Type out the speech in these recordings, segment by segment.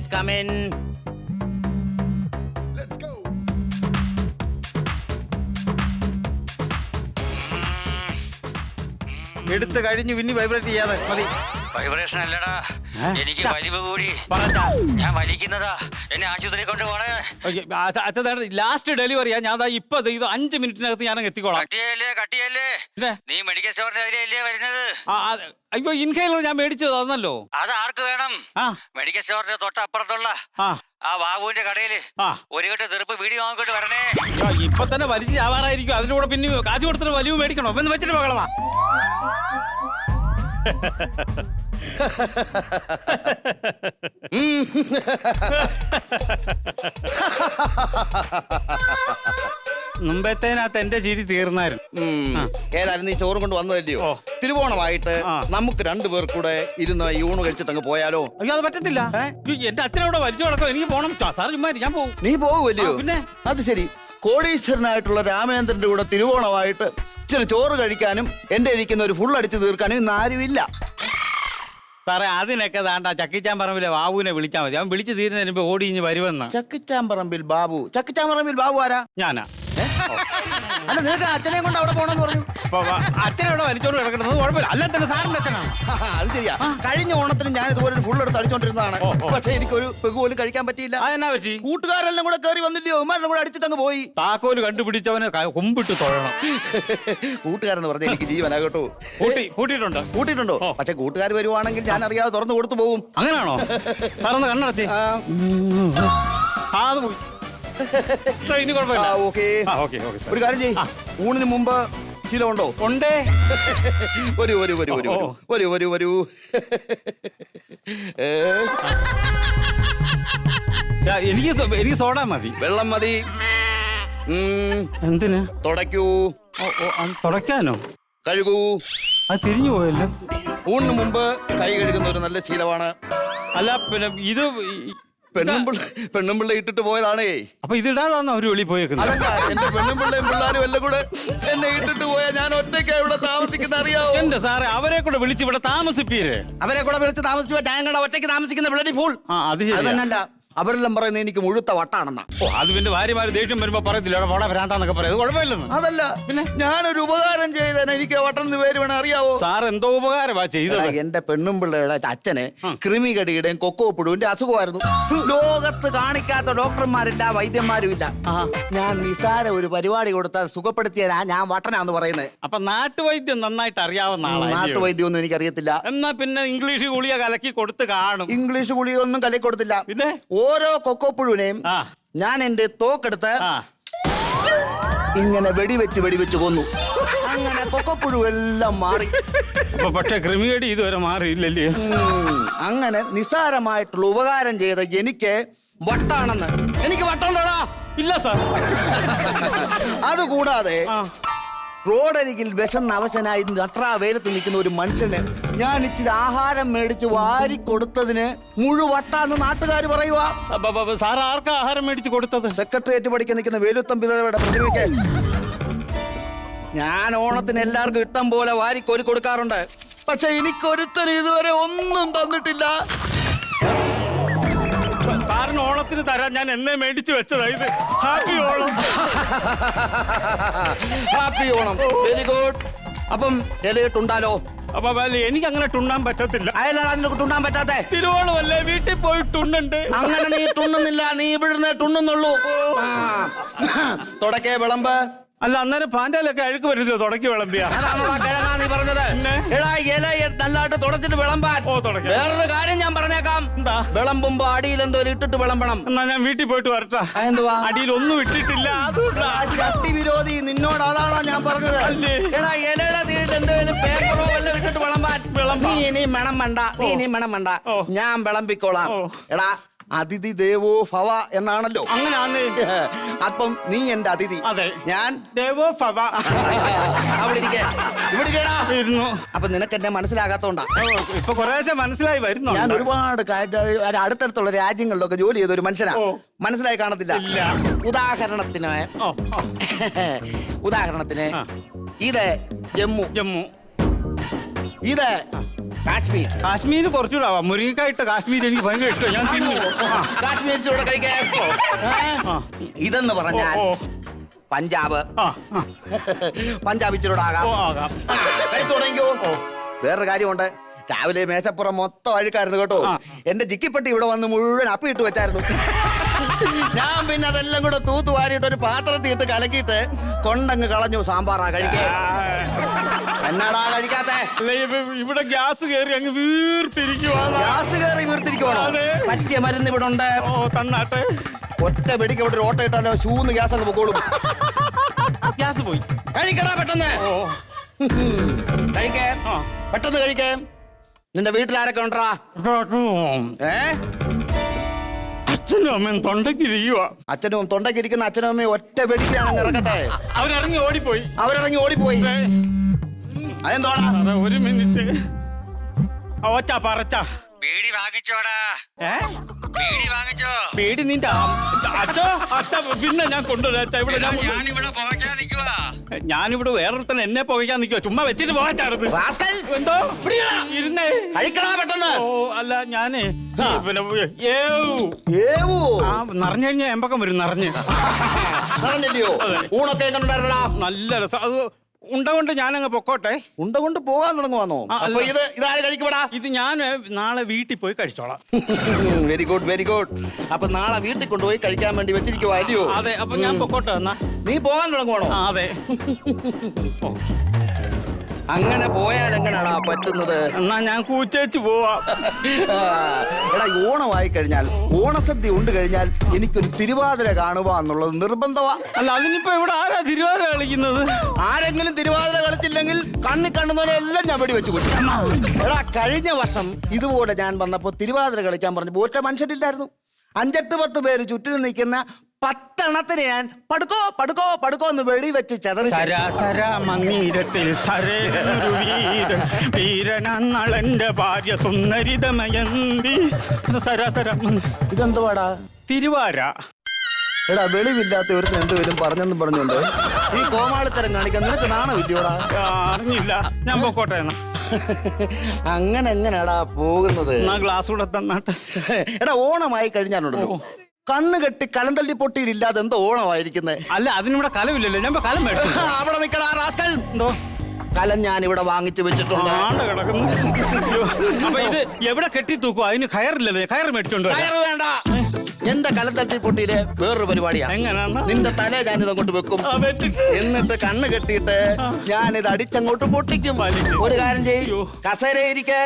Please come in. എടുത്ത് കഴിഞ്ഞു പിന്നെ വൈബ്രേറ്റ് ചെയ്യാതെ മതി. വൈബ്രേഷൻ അല്ലടാ, എനിക്ക് വലിവ് കൂടി. ഞാൻ വലിക്കുന്നതാ, എന്നെ ആശുപത്രി കൊണ്ട് പോണേ. ലാസ്റ്റ് ഡെലിവറിയാ. ഞാൻ ഇപ്പൊ ഇത് 5 മിനിറ്റിനകത്ത് ഞാൻ എത്തിക്കോളാം. കട്ടിയല്ലേ നീ മെഡിക്കൽ സ്റ്റോറിന്റെ അതിലല്ലേ വരുന്നത്? അയ്യോ, ഇൻഹേലർ ഞാൻ മേടിച്ചു തന്നല്ലോ. അത് ആർക്ക് വേണം? മെഡിക്കൽ സ്റ്റോറിന്റെ തൊട്ടപ്പുറത്തുള്ള ആ ബാബുവിന്റെ കടയില് ഒരു കെട്ട് തെറുപ്പ് വീഡിയോ വാങ്ങിക്കൊണ്ട് വരണേ. ഇപ്പൊ തന്നെ വലിച്ചു ചാവാറായിരിക്കും. അതിലൂടെ പിന്നെ കാശ് കൊടുത്തിട്ട് വലിയ മേടിക്കണോ എന്ന് വെച്ചിട്ട് മകളവാ. മുമ്പത്തേനകത്ത് എന്റെ ചിരി തീർന്നായിരുന്നു. ഏതായാലും നീ ചോറും കൊണ്ട് വന്നതല്ലയോ? തിരുവോണമായിട്ട് നമുക്ക് 2 പേർ കൂടെ ഇരുന്ന് ഈ ഊണ് കഴിച്ചിട്ട് അങ്ങ് പോയാലോ? അയ്യോ, അത് പറ്റത്തില്ല. എന്റെ അച്ഛനോട് വലിച്ചു കിടക്കോ, എനിക്ക് പോണം. സാറ് ചുമ്മാ ഞാൻ പോകും. നീ പോകുമല്ലയോ? പിന്നെ അത് ശരി. കോടീശ്വരനായിട്ടുള്ള രാമേന്ദ്രന്റെ കൂടെ തിരുവോണമായിട്ട് ഇച്ചിരി ചോറ് കഴിക്കാനും എന്റെ ഇരിക്കുന്ന ഒരു ഫുൾ അടിച്ച് തീർക്കാനും ഇന്ന് ആരുമില്ല. സാറേ, അതിനൊക്കെ താണ്ട ചക്കിച്ചാമ്പറമ്പിലെ ബാബുവിനെ വിളിച്ചാൽ മതി. അവൻ വിളിച്ചു തീരുന്നതിന് മുമ്പ് ഓടി ഇഞ്ഞ് വരുമെന്ന്. ചക്കിച്ചാമ്പറമ്പിൽ ബാബു? ചക്കിച്ചാമ്പറമ്പിൽ ബാബു ആരാ? ഞാനാ. അല്ല, നിനക്ക് അച്ഛനെ കൊണ്ട് അവിടെ പോണെന്ന് പറഞ്ഞു. അച്ഛനോട് വലിച്ചോണ്ട് കിടക്കുന്നത് കുഴപ്പമില്ല. അല്ല തന്നെ സാറിന്റെ അച്ഛനാണ്. അത് ശരിയാ. കഴിഞ്ഞ ഓണത്തിന് ഞാൻ ഇതുപോലെ ഒരു ഫുൾ എടുത്ത് അടിച്ചോണ്ടിരുന്നതാണ്. പക്ഷെ എനിക്കൊരു പെഗ് പോലും കഴിക്കാൻ പറ്റിയില്ല. അതെന്നാ പറ്റി? കൂട്ടുകാരെല്ലാം കൂടെ കയറി വന്നില്ലയോ? ഉമ്മാരെല്ലാം കൂടെ അടിച്ചിട്ടങ്ങ് പോയി. താക്കോല് കണ്ടുപിടിച്ചവന് കൊമ്പിട്ട് തൊഴണം. കൂട്ടുകാരെന്ന് പറഞ്ഞാൽ എനിക്ക് ജീവനാ കേട്ടോ. കൂട്ടിയിട്ടുണ്ടോ? പക്ഷെ കൂട്ടുകാർ വരുവാണെങ്കിൽ ഞാൻ അറിയാതെ തുറന്നു കൊടുത്തു പോകും. അങ്ങനെയാണോ? സാറൊന്ന് കണ്ണടത്തി. അത് പോയി. ഇനി കുഴപ്പമില്ല. ഒരു കാര്യം ചെയ്യ്, ഊണിന് മുമ്പ് ശീലമുണ്ടോ? ഉണ്ടേ. വരൂ. എനിക്ക് സോഡ മതി. വെള്ളം മതി. എന്തിന്? തുടയ്ക്കൂ. തുടയ്ക്കാനോ? കഴുകൂ. അത് തിരിഞ്ഞു പോയല്ലോ. ഊണിന് മുമ്പ് കൈ കഴുകുന്ന ഒരു നല്ല ശീലമാണ്. അല്ല, പിന്നെ ഇത് പെണ്ണുമ്പിള്ള ഇട്ടിട്ട് പോയതാണേ. അപ്പൊ ഇതിടാതാണോ അവര് വെളിയിൽ പോയേക്കുന്നത്? അതല്ല, എന്റെ പെണ്ണുമ്പിള്ളയും പിള്ളേരും എല്ലാം കൂടെ എന്നെ ഇട്ടിട്ട് പോയാൽ ഞാൻ ഒറ്റയ്ക്ക് ഇവിടെ താമസിക്കുന്ന അറിയാവോ? എന്റെ സാറേ, അവരെ കൂടെ വിളിച്ച് ഇവിടെ താമസിപ്പീര്. അവരെ കൂടെ വിളിച്ച് താമസിച്ചു ഞാൻ ഒറ്റയ്ക്ക് താമസിക്കുന്ന ബ്ലഡി ഫൂൾ. അത് ശരിയല്ല. അവരെല്ലാം പറയുന്നത് എനിക്ക് മുഴുത്ത വട്ടാണെന്നാ. അത് പിന്നെ ഭാര്യമാര് ദേഷ്യം വരുമ്പോ പറയത്തില്ല വട ഭ്രാന്താന്നൊക്കെ പറയാം. കുഴപ്പമില്ലെന്ന്. അതല്ല, പിന്നെ ഞാനൊരു ഉപകാരം ചെയ്തേനെ. എനിക്ക് വട്ടെന്ന് പേര് വേണം അറിയാവോ? സാർ എന്തോ ഉപകാരമാ ചെയ്തത്? എന്റെ പെണ്ണുമ്പിള്ളയുടെ അച്ഛന് കൃമികടിയുടെയും കൊക്കോപ്പുഴുവിന്റെ അസുഖമായിരുന്നു. ലോകത്ത് കാണിക്കാത്ത ഡോക്ടർമാരില്ല, വൈദ്യന്മാരും ഇല്ല. ഞാൻ നിസാര ഒരു പരിപാടി കൊടുത്താൽ സുഖപ്പെടുത്തിയാ ഞാൻ വട്ടനാന്ന് പറയുന്നത്. അപ്പൊ നാട്ടുവൈദ്യം നന്നായിട്ട് അറിയാവുന്ന ആളാണ്. നാട്ടുവൈദ്യം ഒന്നും എനിക്കറിയത്തില്ല. എന്നാ പിന്നെ ഇംഗ്ലീഷ് ഗുളിക കലക്കി കൊടുത്ത് കാണും. ഇംഗ്ലീഷ് ഗുളിക ഒന്നും കലക്കി കൊടുത്തില്ല. പിന്നെ ഓരോ കൊക്കോപ്പുഴുവിനെയും ഞാൻ എന്റെ തോക്കെടുത്ത് ഇങ്ങനെ വെടിവെച്ച് കൊന്നു. അങ്ങനെ കൊക്കോപ്പുഴു എല്ലാം മാറി. പക്ഷെ കൃമികടി ഇതുവരെ മാറിയില്ലല്ലേ? അങ്ങനെ നിസ്സാരമായിട്ടുള്ള ഉപകാരം ചെയ്ത എനിക്ക് വട്ടാണെന്ന്. എനിക്ക് വട്ടുണ്ടോടാ? ഇല്ല സാർ. അതുകൂടാതെ റോഡരികിൽ വിശന്ന് അവശനായി നട്രാ വെയിലത്ത് നിൽക്കുന്ന ഒരു മനുഷ്യന് ഞാൻ ഇച്ചിരി ആഹാരം മേടിച്ച് വാരി കൊടുത്തതിന് മുഴുവട്ടാന്ന് നാട്ടുകാർ പറയുക. സാർ ആർക്കാ ആഹാരം മേടിച്ച് കൊടുത്തത്? സെക്രട്ടേറിയറ്റ് പഠിക്കാൻ നിൽക്കുന്ന വേലുത്തമ്പിള്ളയുടെ പ്രതിമയ്ക്ക്. ഞാൻ ഓണത്തിന് എല്ലാവർക്കും ഇഷ്ടം പോലെ വാരി കോരി കൊടുക്കാറുണ്ട്. പക്ഷെ എനിക്കൊരുത്തരും ഇതുവരെ ഒന്നും തന്നിട്ടില്ല. സാറിന് ഓണത്തിന് തരാൻ ഞാൻ എന്നെ മേടിച്ചു വെച്ചതാ ഇത്. Happy Onam. Happy Onam. Very good. അപ്പം ഇലയിട്ടുണ്ടാലോ? അപ്പൊ എനിക്ക് അങ്ങനെ തുണ്ണാൻ പറ്റത്തില്ല. അയലാണ് അതിനൊക്കെ തുണ്ണാൻ പറ്റാത്തെ. തിരുവോണമല്ലേ, വീട്ടിൽ പോയി തുണ്ണുണ്ട്. അങ്ങനെ നീ തുണ്ണുന്നില്ല, നീ ഇവിടുന്ന് തുണ്ണുന്നുള്ളൂ. തുടക്കേ വിളമ്പ്. അല്ല, അന്നേരം പാൻഡാലൊക്കെ അഴുക്ക് വരുന്നത് തുടക്കി വിളമ്പിയാ? നീ പറഞ്ഞത് എടാ, ഇല നല്ലതായിട്ട് തുടച്ചിട്ട് വിളമ്പാൻ. വേറൊരു കാര്യം ഞാൻ പറഞ്ഞേക്കാം. എന്താ? വിളമ്പുമ്പോ അടിയിൽ എന്തോലും ഇട്ടിട്ട് വിളമ്പണം. എന്നാ ഞാൻ വീട്ടിൽ പോയിട്ട് വരട്ടാ. എന്തുവാ? അടിയിൽ ഒന്നും ഇട്ടിട്ടില്ല. ചട്ടി വിരോധി, നിന്നോട് അതാണോ ഞാൻ പറഞ്ഞത്? എടാ, ഇലയുടെ തീയിൽ എന്തെങ്കിലും പേപ്പറോ വല്ലതും ഇട്ടിട്ട് വിളമ്പാൻ. നീ ഇനി മണം വേണ്ട, ഞാൻ വിളമ്പിക്കോളാം. എടാ, അതിഥി ദേവോ ഭവ എന്നാണല്ലോ. അങ്ങനെയാന്ന്. അപ്പം നീ എന്റെ അതിഥി, ഞാൻ ദേവോ ഭവ. അവിടെ ഇരുന്നു. അപ്പൊ നിനക്ക് എന്നെ മനസ്സിലാകാത്തോണ്ടാ. ഇപ്പൊ കുറേശ്ശെ മനസ്സിലായി വരുന്നു. ഞാൻ ഒരുപാട് അടുത്തടുത്തുള്ള രാജ്യങ്ങളിലൊക്കെ ജോലി ചെയ്ത ഒരു മനുഷ്യനാ. മനസ്സിലായി കാണത്തില്ല. ഉദാഹരണത്തിന് ഇത് ജമ്മു, ഇത് കാശ്മീർ. കാശ്മീർ കുറച്ചുകൂടെ ആവാം. മുരിങ്ങക്കായിട്ട് കാശ്മീർ എനിക്ക് ഭയങ്കര ഇഷ്ടം. ഞാൻ തിന്നു. കാശ്മീർ ചൂടെ കഴിക്കാൻ. ഇതെന്ന് പറഞ്ഞാൽ പഞ്ചാബ്. പഞ്ചാബ് ഇച്ചിരൂടാകാം. കഴിച്ചു തുടങ്ങിക്കോ. വേറൊരു കാര്യമുണ്ട്. രാവിലെ മേശപ്പുറം മൊത്തം അഴുക്കായിരുന്നു കേട്ടോ. എന്റെ ജിക്കിപ്പെട്ടി ഇവിടെ വന്ന് മുഴുവൻ അപ്പിയിട്ട് വെച്ചായിരുന്നു. ഞാൻ പിന്നെ അതെല്ലാം കൂടെ തൂത്ത് വാരിയിട്ട് ഒരു പാത്രത്തിൽ ഇട്ട് കലക്കിയിട്ട് കൊണ്ടങ്ങ് കളഞ്ഞു. സാമ്പാറാ കഴിക്കേ. എന്നാടാ കഴിക്കാത്തെ? ഇവിടെ ഗ്യാസ് കയറി അങ്ങ് വീർത്തിരിക്കുവാ. ഗ്യാസ് കയറി വീർത്തിരിക്കുവാണോ? പറ്റിയ മരുന്ന് ഇവിടെ ഉണ്ട്. തന്നാട്ടെ. ഒറ്റ വെടിക്ക് ഇവിടെ ഒരു ഓട്ട ഇട്ടാലോ ഷൂന്ന് ഗ്യാസ് അങ്ങ് പൊക്കോളും. ഗ്യാസ് പോയി. കഴിക്കടാ പെട്ടെന്ന്. കഴിക്കേ, പെട്ടെന്ന് കഴിക്കേ. നിന്റെ വീട്ടിലാരൊക്കെ ഉണ്ടാ? അച്ഛനും അമ്മയും തൊണ്ടക്കിരിക്കുക. അച്ഛനും തൊണ്ടക്കിരിക്കുന്ന അച്ഛനും അമ്മയും ഒറ്റ വെടിക്കാണ് ഇറക്കട്ടെ. അവരിറങ്ങി ഓടിപ്പോയി. അതെന്തോടാ? ഒരു മിനിറ്റ്. ഒച്ച പറച്ച ബീഡി വാങ്ങിച്ചോടാ. ബീഡി വാങ്ങിച്ചോ? പേടി നിന്റെ അച്ഛ പിന്നെ ഞാൻ കൊണ്ടുവരാ. ഇവിടെ ഞാനിവിടെ പോകാൻ നിൽക്കുവാ. ഞാനിവിടെ വേറൊരുത്തന്നെ എന്നെ പുകയ്ക്കാൻ നിൽക്കുക. ചുമ്മാ വെച്ചിട്ട് പോകാച്ചാടുന്നു. എന്തോ ഇരുന്നേ. കഴിക്കടാ പെട്ടെന്ന്. ഓ അല്ല ഞാനേ പിന്നെ നിറഞ്ഞു കഴിഞ്ഞാൽ എമ്പക്കം വരും. നിറഞ്ഞില്ലയോ? ഊണൊക്കെ എങ്ങനെയുണ്ടായിരുന്നടാ? നല്ല രസം. അത് ഉണ്ട കൊണ്ട് ഞാനങ്ങ് പൊക്കോട്ടെ. ഉണ്ട കൊണ്ട് പോകാൻ തുടങ്ങുവാന്നോ? അപ്പൊ ഇതാര് കഴിക്കപ്പെടാ? ഇത് ഞാൻ നാളെ വീട്ടിൽ പോയി കഴിച്ചോളാം. Very good, very good. അപ്പൊ നാളെ വീട്ടിൽ കൊണ്ടുപോയി കഴിക്കാൻ വേണ്ടി വെച്ചിരിക്കുവാ അല്ലയോ? അതെ. അപ്പൊ ഞാൻ പൊക്കോട്ടെ. എന്നാ നീ പോകാൻ തുടങ്ങുവാണോ? അതെ. അങ്ങനെ പോയാൽ എങ്ങനെയാടാ പറ്റുന്നത്? എന്നാ ഞാൻ കൂച്ചേച്ച് പോവാ. എടാ, ഓണമായി കഴിഞ്ഞാൽ, ഓണസദ്യ ഉണ്ട് കഴിഞ്ഞാൽ എനിക്കൊരു തിരുവാതിര കാണുക എന്നുള്ളത് നിർബന്ധമാ. അല്ല അതിനിപ്പോ ഇവിടെ ആരാ തിരുവാതിര കളിക്കുന്നത്? ആരെങ്കിലും തിരുവാതിര കളിച്ചില്ലെങ്കിൽ കണ്ണി കണ്ണുന്നവരെ എല്ലാം ഞാൻ വെടി വെച്ച് കൊടുക്കും. എടാ, കഴിഞ്ഞ വർഷം ഇതുപോലെ ഞാൻ വന്നപ്പോ തിരുവാതിര കളിക്കാൻ പറഞ്ഞു ഒറ്റ മനുഷ്യരില്ലായിരുന്നു. 5-8 പേര് ചുറ്റിനും നിൽക്കുന്ന 10 ഞാൻ പടുക്കോ പടുക്കോ പടുക്കോ എന്ന് വെടി വെച്ച് ചതറി. മങ്ങീരത്തിൽ വീരനളന്റെ ഭാര്യ സുന്ദരിതമയന്തി. ഇതെന്തുവാടാ? തിരുവാര. എടാ, വെളിവില്ലാത്ത ഒരുത്തിന് എന്തുവരും പറഞ്ഞെന്നും പറഞ്ഞുണ്ട് ഈ കോമാളിത്തരം കാണിക്കാൻ നിനക്ക് നാണമില്ലയോടാ? അറിഞ്ഞില്ല. ഞാൻ പൊക്കോട്ടെ. എന്നാ അങ്ങനെ എങ്ങനെയാടാ പോകുന്നത്? ഗ്ലാസ് കൂടെ തന്നാട്ടെ. എടാ, ഓണമായി കഴിഞ്ഞാലുണ്ടല്ലോ കണ്ണ് കെട്ടി കലം തള്ളി പൊട്ടിയില്ലാതെ എന്തോ ഓണമായിരിക്കുന്നത്. അല്ല അതിനിവിടെ കലമില്ലല്ലോ. ഞാൻ കലം മേടിച്ചു. അവിടെ നിൽക്കടാ റാസ്കൽ. എന്തോ കലം ഞാൻ ഇവിടെ വാങ്ങിച്ചു വെച്ചിട്ടുണ്ട്. കിടക്കുന്നു. അപ്പൊ ഇത് എവിടെ കെട്ടി തൂക്കും? അതിന് കയറില്ലല്ലോ. കയറ് മേടിച്ചോണ്ട്. കയറ് വേണ്ട. എന്റെ കലം തട്ടി പൊട്ടിയില് വേറൊരു പരിപാടിയാ. എങ്ങനെയാ? നിന്റെ തല ഞാനിത് അങ്ങോട്ട് വെക്കും. എന്നിട്ട് കണ്ണ് കെട്ടിയിട്ട് ഞാനിത് അടിച്ചങ്ങോട്ട് പൊട്ടിക്കും. ഒരു കാര്യം ചെയ്യൂ, കസേരയിരിക്കെ.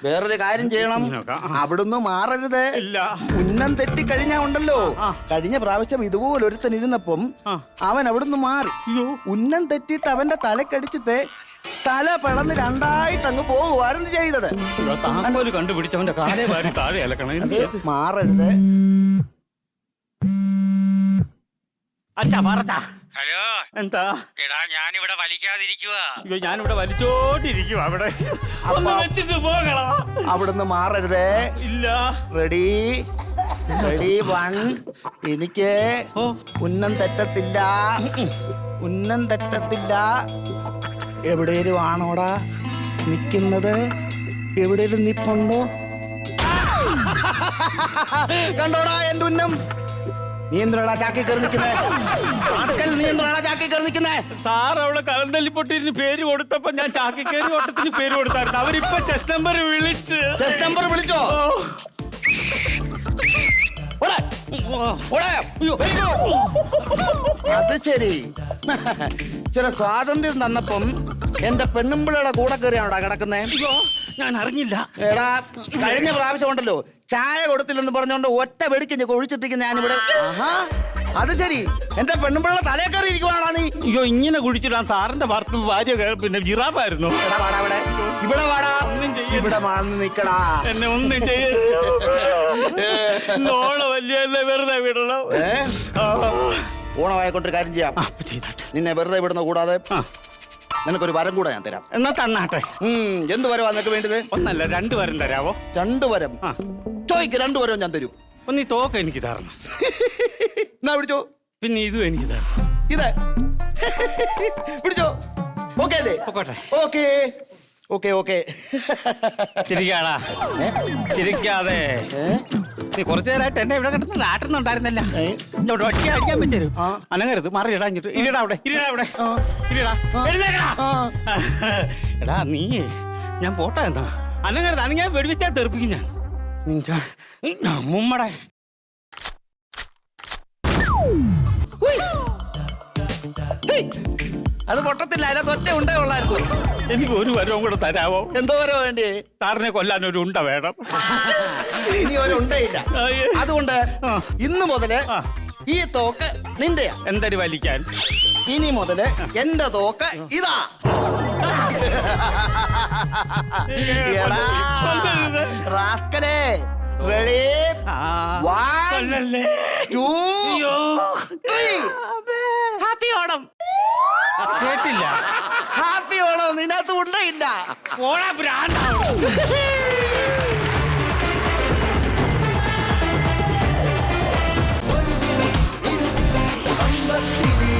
വേറൊരു കാര്യം ചെയ്യണം, അവിടുന്ന് മാറരുത്. ഉന്നം തെറ്റി കഴിഞ്ഞാ ഉണ്ടല്ലോ. കഴിഞ്ഞ പ്രാവശ്യം ഇതുപോലെ ഒരുത്തൻ ഇരുന്നപ്പം അവൻ അവിടുന്ന് മാറി. ഉന്നം തെറ്റിയിട്ട് അവന്റെ തലക്കടിച്ചിട്ട് തല പിളന്ന് രണ്ടായിട്ട് അങ്ങ് പോകുവായിരുന്നു ചെയ്തത്. കണ്ടുപിടിച്ചവന്റെ കാലേ വാരി താഴെ അലക്കണം. മാറരുത്. ഹലോ. എന്താ? എടാ, ഞാനിവിടെ വലിക്കാതിരിക്കുക. ഞാനിവിടെ വലിച്ചോണ്ടിരിക്കുക. അവിടെ വെച്ചിട്ട് പോകണം. അവിടുന്ന് മാറരുതേ. ഇല്ല. Ready, ready, 1. എനിക്ക് ഉന്നം തെറ്റത്തില്ല, ഉന്നം തെറ്റത്തില്ല. എവിടെയും ആണോടാ നിക്കുന്നത്? എവിടെയും നിപ്പുണ്ടോ? കണ്ടോടാ എന്റെ ഉന്നം. നീ എന്തിനാ ചാക്കി കയറി നിൽക്കുന്നേ? നീ എന്തിനാ ചാക്കി കയറി നിൽക്കുന്നേ? സാർ അവിടെ കലം തല്ലിപ്പൊട്ടിന് പേര് കൊടുത്തപ്പോ ഞാൻ ചാക്കിക്കേറി ഓട്ടത്തിന് പേര് കൊടുത്തായിരുന്നു. അവരിപ്പൊ ചെസ്റ്റ് നമ്പർ വിളിച്ച്. ചെസ്റ്റ് നമ്പർ വിളിച്ചോ? അത് ശരി. ചില സ്വാതന്ത്ര്യം തന്നപ്പം എന്റെ പെണ്ണുമ്പിളയുടെ കൂടെ കയറിയാണോടാ കിടക്കുന്നേ? ഞാൻ അറിഞ്ഞില്ല. എടാ, കഴിഞ്ഞ പ്രാവശ്യം ഉണ്ടല്ലോ ചായ കൊടുത്തില്ലെന്ന് പറഞ്ഞോണ്ട് ഒറ്റ വെടിക്കഞ്ഞ് ഒഴിച്ചെത്തിക്കുന്ന ഞാനിവിടെ. അത് ശരി, എന്റെ പെണ്ണുമ്പിള്ള തലേ കയറി ഇരിക്കുവാണോ നീ? അയ്യോ, ഇങ്ങനെ കുഴിച്ചിടാൻ സാറിന്റെ ഭാര്യ പിന്നെ ജിറാഫായിരുന്നു. ഇവിടെ വാടാ. ഇവിടെ മാന്ന് നിക്കടാ. എന്നെ ഒന്നും ചെയ്യോളം വലിയ വെറുതെ വിടണം. ഓണമായിക്കൊണ്ടൊരു കാര്യം ചെയ്യാം. നിന്നെ വെറുതെ വിടുന്ന കൂടാതെ നിനക്കൊരു വരം കൂടെ ഞാൻ തരാം. എന്നാ തന്നാട്ടെ. എന്ത് വരവാ നിനക്ക് വേണ്ടത്? 1 അല്ല 2 വരം തരാവോ? 2 വരം ചോദിക്ക്. 2 വരം ഞാൻ തരും. നീ തോക്ക എനിക്ക് തരണം. എന്നാ പിടിച്ചോ. പിന്നെ ഇതും എനിക്ക് തരണം. ഇത് പിടിച്ചോ. ഓക്കെ അല്ലേ? പൊക്കോട്ടെ. ഓക്കെ. Okay okay. ചിരിക്കാടാ, ചിരിക്കാതെ. നീ കുറച്ചു നേരമായിട്ട് എന്നെ ഇവിടെ കിടന്ന് നാട്ടുന്നുണ്ടായിരുന്നല്ല. ഇങ്ങോട്ട് ഒറ്റ അടിക്കാൻ പറ്റരും. അനങ്ങരുത്, മാറി ഇടാ. ഇങ്ങോട്ട് ഇരിടാ, അവിടെ ഇരിടാ, അവിടെ ഇരിടാ. എഴുന്നേക്കടാ. എടാ നീ, ഞാൻ പോട്ടെ എന്നാ. അനങ്ങരുത്, അന്ന് ഞാൻ വെടിവെച്ചാൽ തെറിപ്പിക്കും ഞാൻ. അമ്മുമ്മടെ അത് പൊട്ടത്തില്ല, അതിനകത്ത് ഒറ്റ ഉണ്ടേ ഉള്ളായിരുന്നു. എനിക്ക് ഒരു വരവും കൂടെ തരാവോ? എന്തോ വരോ വേണ്ടി? സാറിനെ കൊല്ലാൻ ഒരു ഉണ്ട വേണം. ഇനി ഒരു ഉണ്ടയില്ല. അതുകൊണ്ട് ഇന്ന് മുതല് ഈ തോക്ക് നിന്റെയാ. എന്തൊരു വലിക്കാൻ? ഇനി മുതല് എന്റെ തോക്ക് ഇതാ. റാസ്കലേ, ready? 1, 2, 3. ഹാപ്പി ഓണം. കേട്ടില്ല. ഹാപ്പി ഓണം. നിനകത്ത് ഉണ്ടയില്ല. ഓടാ ഭ്രാന്താ. ഒരു ചിരി, ഇരു ചിരി, അമ്പത്തിരി.